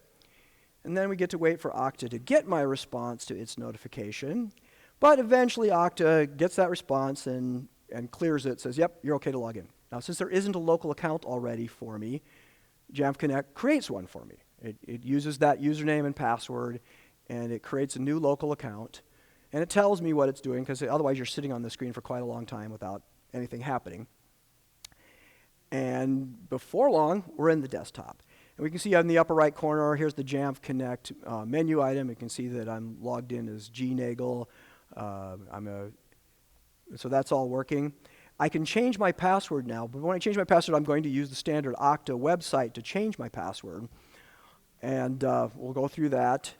And then we get to wait for Okta to get my response to its notification. But eventually Okta gets that response and clears it, says, yep, you're okay to log in. Now, since there isn't a local account already for me, Jamf Connect creates one for me. It uses that username and password, and it creates a new local account. And it tells me what it's doing, because otherwise you're sitting on the screen for quite a long time without anything happening. And before long, we're in the desktop. And we can see in the upper right corner, here's the Jamf Connect menu item. You can see that I'm logged in as Neagle. So that's all working. I can change my password now, but when I change my password, I'm going to use the standard Okta website to change my password. And we'll go through that.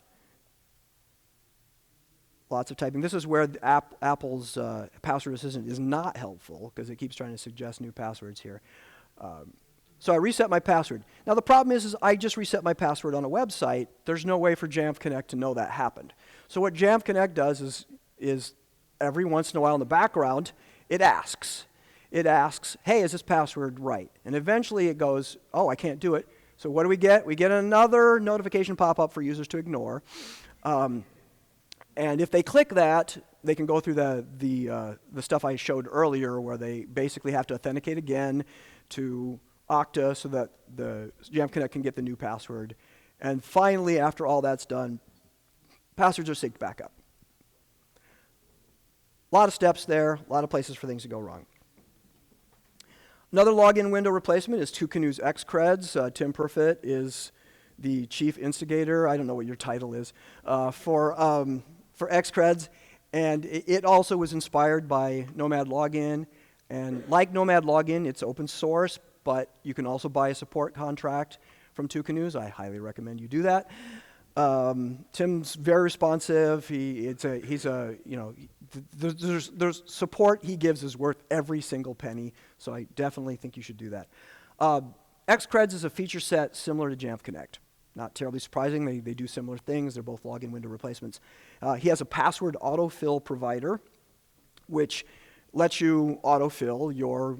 Lots of typing. This is where Apple's password assistant is not helpful, because it keeps trying to suggest new passwords here. So I reset my password. Now the problem is I just reset my password on a website. There's no way for Jamf Connect to know that happened. So what Jamf Connect does is every once in a while in the background, it asks. It asks, hey, is this password right? And eventually it goes, oh, I can't do it. So what do we get? We get another notification pop up for users to ignore. And if they click that, they can go through the stuff I showed earlier where they basically have to authenticate again to Okta so that the Jamf Connect can get the new password. And finally, after all that's done, passwords are synced back up. A lot of steps there, a lot of places for things to go wrong. Another login window replacement is 2Canoe's Xcreds. Tim Perfit is the chief instigator. I don't know what your title is for Xcreds. And it also was inspired by Nomad Login. And like Nomad Login, it's open source, but you can also buy a support contract from 2Canoes. I highly recommend you do that. Tim's very responsive. There's support he gives is worth every single penny. So I definitely think you should do that. Xcreds is a feature set similar to Jamf Connect. Not terribly surprising. They do similar things. They're both login window replacements. He has a password autofill provider, which lets you autofill your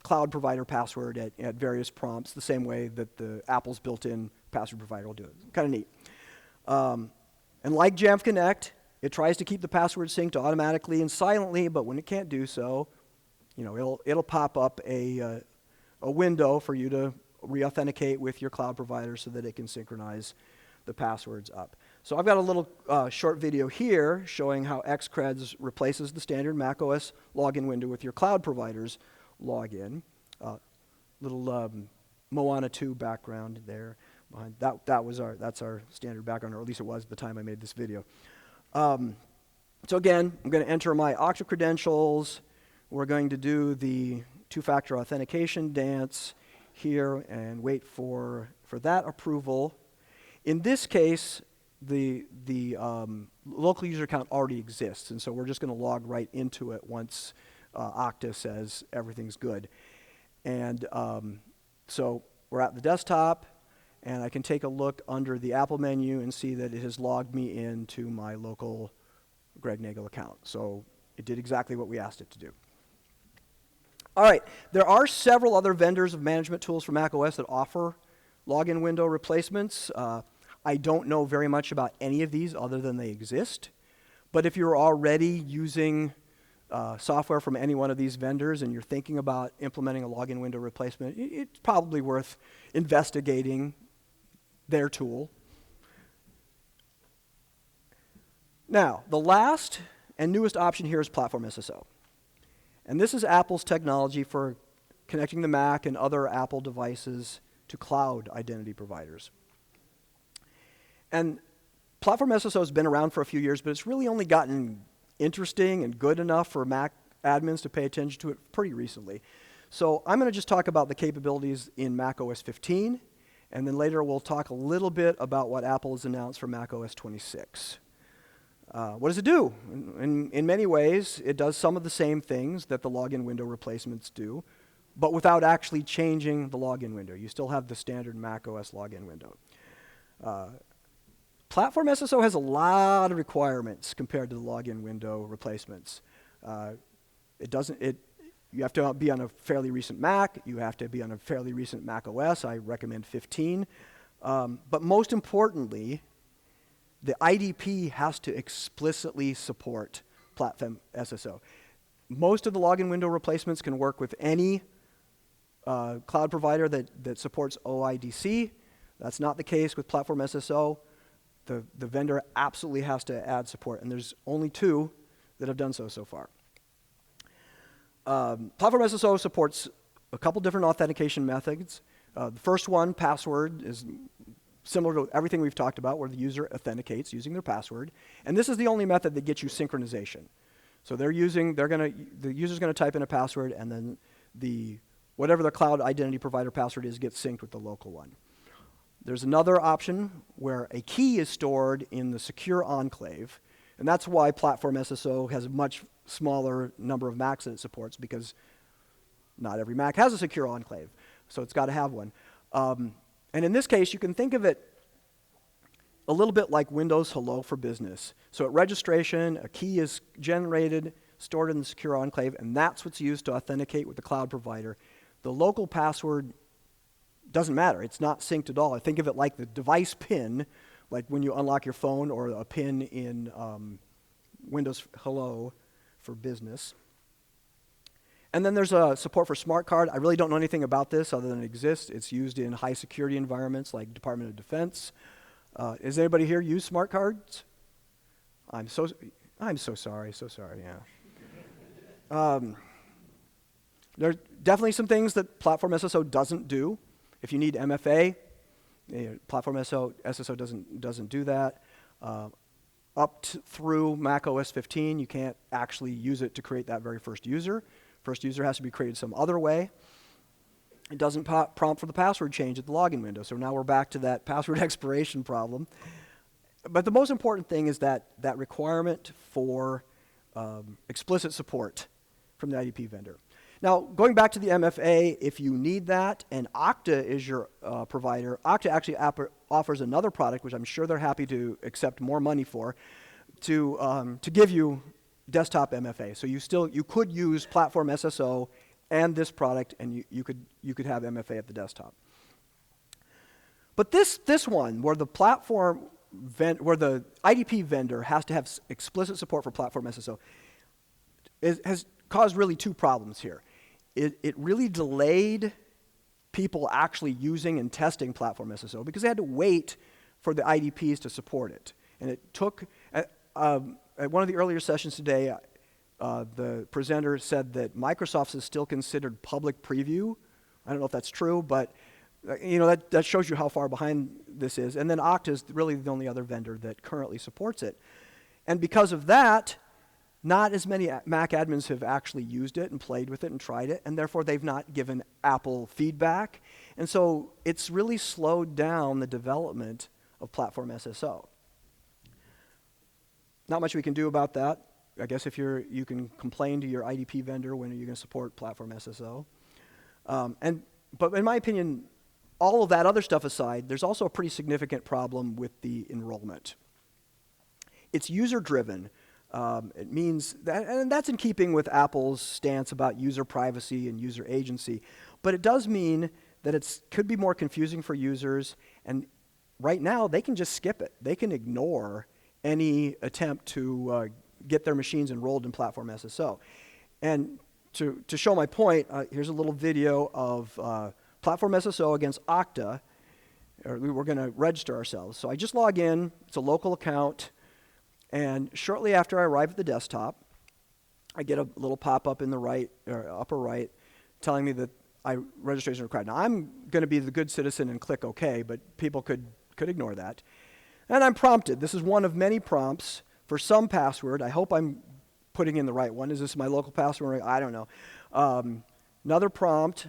cloud provider password at various prompts, the same way that the Apple's built-in password provider will do it. Kind of neat. And like Jamf Connect, it tries to keep the password synced automatically and silently, but when it can't do so, it'll pop up a window for you to re-authenticate with your cloud provider so that it can synchronize the passwords up. So I've got a little short video here showing how Xcreds replaces the standard macOS login window with your cloud provider's login. Little Moana 2 background there. Behind. That's our standard background, or at least it was at the time I made this video. So again, I'm going to enter my Okta credentials. We're going to do the two-factor authentication dance here and wait for that approval. In this case, the local user account already exists, and so we're just going to log right into it once Okta says everything's good. And so we're at the desktop, and I can take a look under the Apple menu and see that it has logged me into my local Greg Neagle account. So it did exactly what we asked it to do. All right, there are several other vendors of management tools for macOS that offer login window replacements. I don't know very much about any of these other than they exist. But if you're already using software from any one of these vendors and you're thinking about implementing a login window replacement, it's probably worth investigating their tool. Now, the last and newest option here is Platform SSO. And this is Apple's technology for connecting the Mac and other Apple devices to cloud identity providers. And Platform SSO has been around for a few years, but it's really only gotten interesting and good enough for Mac admins to pay attention to it pretty recently. So I'm going to just talk about the capabilities in macOS 15, and then later we'll talk a little bit about what Apple has announced for macOS 26. What does it do? In many ways, it does some of the same things that the login window replacements do, but without actually changing the login window. You still have the standard macOS login window. Platform SSO has a lot of requirements compared to the login window replacements. You have to be on a fairly recent Mac. You have to be on a fairly recent Mac OS. I recommend 15. But most importantly, the IDP has to explicitly support Platform SSO. Most of the login window replacements can work with any cloud provider that supports OIDC. That's not the case with Platform SSO. The vendor absolutely has to add support, and there's only 2 that have done so far. Platform SSO supports a couple different authentication methods. The first one, password, is similar to everything we've talked about, where the user authenticates using their password. And this is the only method that gets you synchronization. So the user's going to type in a password, and then whatever the cloud identity provider password is gets synced with the local one. There's another option where a key is stored in the secure enclave, and that's why Platform SSO has a much smaller number of Macs that it supports, because not every Mac has a secure enclave. so it's got to have one. And in this case, you can think of it a little bit like Windows Hello for Business. So at registration, a key is generated, stored in the secure enclave, and that's what's used to authenticate with the cloud provider. The local password doesn't matter. It's not synced at all. I think of it like the device PIN, like when you unlock your phone, or a PIN in Windows Hello for Business. And then there's a support for smart card. I really don't know anything about this other than it exists. It's used in high security environments like Department of Defense. Does anybody here use smart cards? I'm so sorry, yeah. There's definitely some things that Platform SSO doesn't do. If you need MFA, Platform SSO doesn't do that. Through Mac OS 15, you can't actually use it to create that very first user. First user has to be created some other way. It doesn't prompt for the password change at the login window. So now we're back to that password expiration problem. But the most important thing is that requirement for explicit support from the IDP vendor. Now, going back to the MFA, if you need that, and Okta is your provider, Okta actually offers another product, which I'm sure they're happy to accept more money for, to give you desktop MFA. So you could use Platform SSO and this product, and you could have MFA at the desktop. But this one, where the where the IDP vendor has to have explicit support for Platform SSO, has caused really two problems here. It really delayed people actually using and testing Platform SSO because they had to wait for the IDPs to support it. And it took, at one of the earlier sessions today, the presenter said that Microsoft's is still considered public preview. I don't know if that's true, but that shows you how far behind this is. And then Okta is really the only other vendor that currently supports it. And because of that, not as many Mac admins have actually used it and played with it and tried it, and therefore they've not given Apple feedback. And so it's really slowed down the development of Platform SSO. Not much we can do about that. I guess if you can complain to your IDP vendor when you're going to support Platform SSO. But in my opinion, all of that other stuff aside, there's also a pretty significant problem with the enrollment. It's user-driven. It means that, and that's in keeping with Apple's stance about user privacy and user agency. But it does mean that it could be more confusing for users. And right now, they can just skip it. They can ignore any attempt to get their machines enrolled in Platform SSO. And to show my point, here's a little video of Platform SSO against Okta. We're going to register ourselves. So I just log in. It's a local account. And shortly after I arrive at the desktop, I get a little pop-up in the right or upper right telling me that registration is required. Now, I'm going to be the good citizen and click OK, but people could ignore that. And I'm prompted. This is one of many prompts for some password. I hope I'm putting in the right one. Is this my local password? I don't know. Another prompt,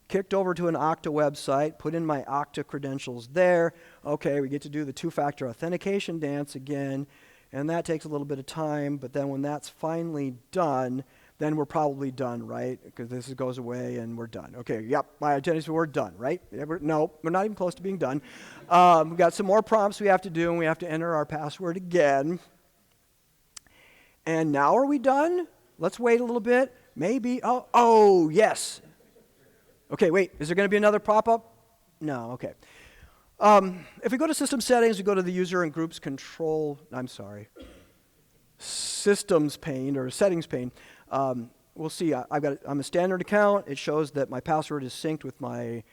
kicked over to an Okta website, put in my Okta credentials there. OK, we get to do the two-factor authentication dance again. And that takes a little bit of time, but then when that's finally done, then we're probably done, right? Because this goes away and we're done. Okay, yep, my identity, we're done, right? Yeah, no, we're not even close to being done. We've got some more prompts we have to do, and we have to enter our password again. And now are we done? Let's wait a little bit. Maybe, oh, yes. Okay, wait, is there going to be another pop-up? No, okay. If we go to System Settings, we go to the User and Groups Control, Systems pane or Settings pane. We'll see, I'm a standard account. It shows that my password is synced with my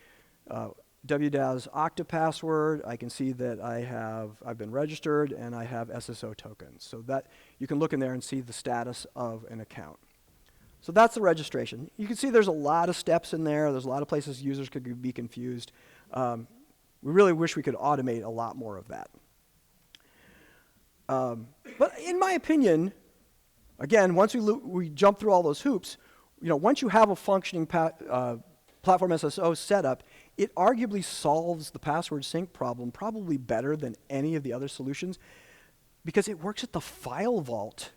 WDAS Okta password. I can see that I've been registered and I have SSO tokens. So that you can look in there and see the status of an account. So that's the registration. You can see there's a lot of steps in there. There's a lot of places users could be confused. We really wish we could automate a lot more of that. But in my opinion, again, once we jump through all those hoops, once you have a functioning Platform SSO setup, it arguably solves the password sync problem probably better than any of the other solutions because it works at the file vault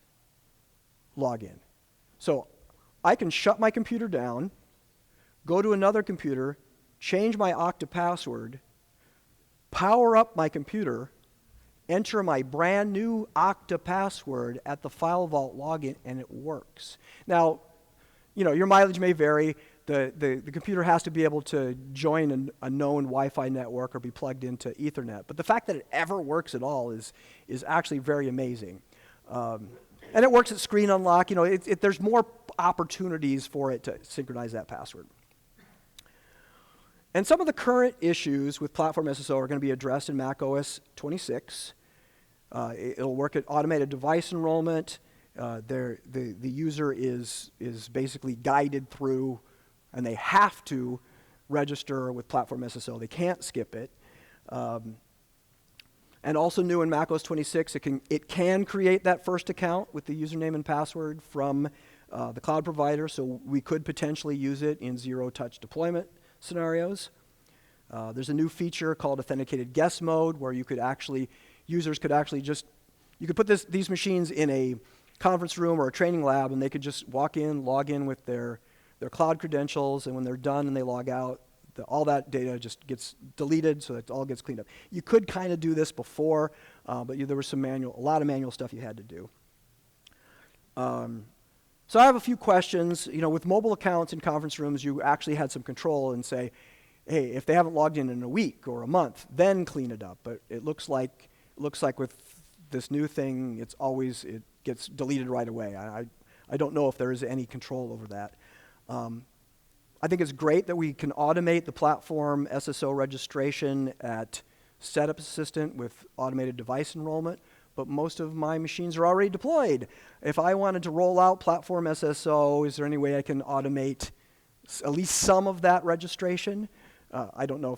login. So I can shut my computer down, go to another computer, change my Okta password, power up my computer, enter my brand new Okta password at the File Vault login, and it works. Now, your mileage may vary. The computer has to be able to join a known Wi-Fi network or be plugged into Ethernet. But the fact that it ever works at all is actually very amazing. And it works at screen unlock. There's more opportunities for it to synchronize that password. And some of the current issues with Platform SSO are going to be addressed in Mac OS 26. It'll work at automated device enrollment. The user is basically guided through, and they have to register with Platform SSO. They can't skip it. And also new in Mac OS 26, it can create that first account with the username and password from the cloud provider, so we could potentially use it in zero-touch deployment scenarios. There's a new feature called authenticated guest mode where users could actually you could put these machines in a conference room or a training lab, and they could just walk in, log in with their cloud credentials, and when they're done and they log out, all that data just gets deleted, so it all gets cleaned up. You could kind of do this before, but there was a lot of manual stuff you had to do. So I have a few questions. With mobile accounts in conference rooms, you actually had some control and say, hey, if they haven't logged in a week or a month, then clean it up. But it looks like with this new thing, it gets deleted right away. I don't know if there is any control over that. I think it's great that we can automate the Platform SSO registration at Setup Assistant with automated device enrollment, but most of my machines are already deployed. If I wanted to roll out Platform SSO, is there any way I can automate at least some of that registration? I don't know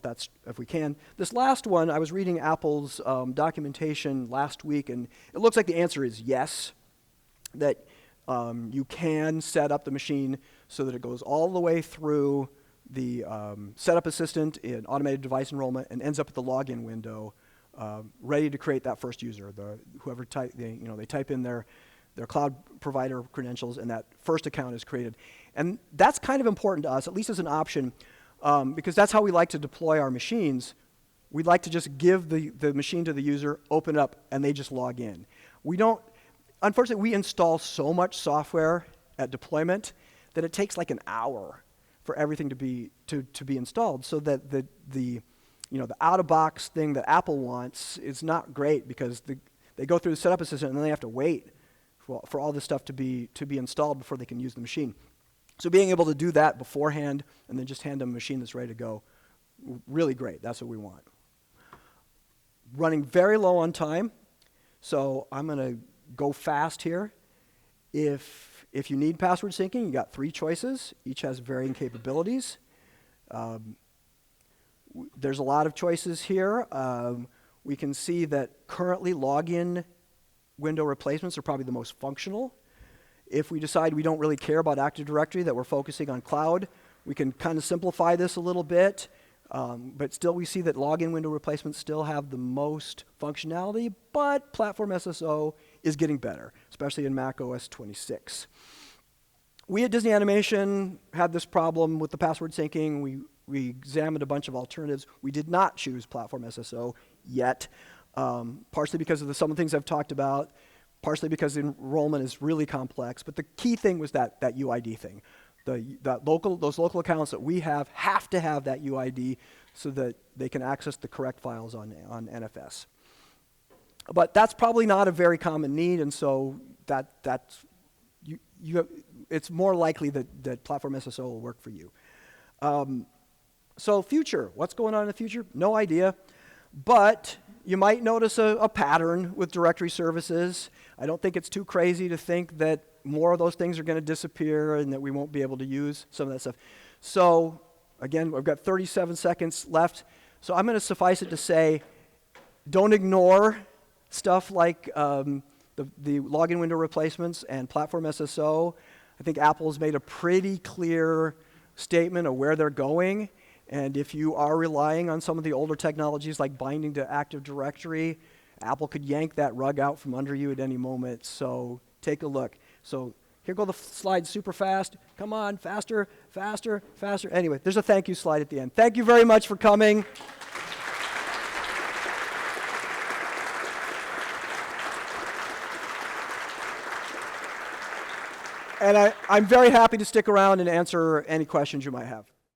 if we can. This last one, I was reading Apple's documentation last week, and it looks like the answer is yes, that you can set up the machine so that it goes all the way through the Setup Assistant in automated device enrollment and ends up at the login window, ready to create that first user. Whoever they type in their cloud provider credentials, and that first account is created. And that's kind of important to us, at least as an option, because that's how we like to deploy our machines. We'd like to just give the machine to the user, open it up, and they just log in. Unfortunately, we install so much software at deployment that it takes like an hour for everything to be installed, so that the out-of-box thing that Apple wants is not great, because they go through the Setup Assistant and then they have to wait for all this stuff to be installed before they can use the machine. So being able to do that beforehand and then just hand them a machine that's ready to go, really great. That's what we want. Running very low on time, so I'm going to go fast here. If you need password syncing, you got 3 choices. Each has varying capabilities. There's a lot of choices here. We can see that currently login window replacements are probably the most functional. If we decide we don't really care about Active Directory, that we're focusing on cloud, we can kind of simplify this a little bit. But still, we see that login window replacements still have the most functionality, but Platform SSO is getting better, especially in Mac OS 26. We at Disney Animation had this problem with the password syncing. We examined a bunch of alternatives. We did not choose Platform SSO yet, partially because of some of the things I've talked about, partially because enrollment is really complex. But the key thing was that UID thing. Those local accounts that we have to have that UID so that they can access the correct files on NFS. But that's probably not a very common need, and so it's more likely that Platform SSO will work for you. So future, what's going on in the future? No idea. But you might notice a pattern with directory services. I don't think it's too crazy to think that more of those things are going to disappear and that we won't be able to use some of that stuff. So again, I've got 37 seconds left. So I'm going to suffice it to say, don't ignore stuff like the login window replacements and Platform SSO. I think Apple's made a pretty clear statement of where they're going. And if you are relying on some of the older technologies like binding to Active Directory, Apple could yank that rug out from under you at any moment. So take a look. So Here go the slides super fast. Come on, faster, faster, faster. Anyway, there's a thank you slide at the end. Thank you very much for coming. And I'm very happy to stick around and answer any questions you might have.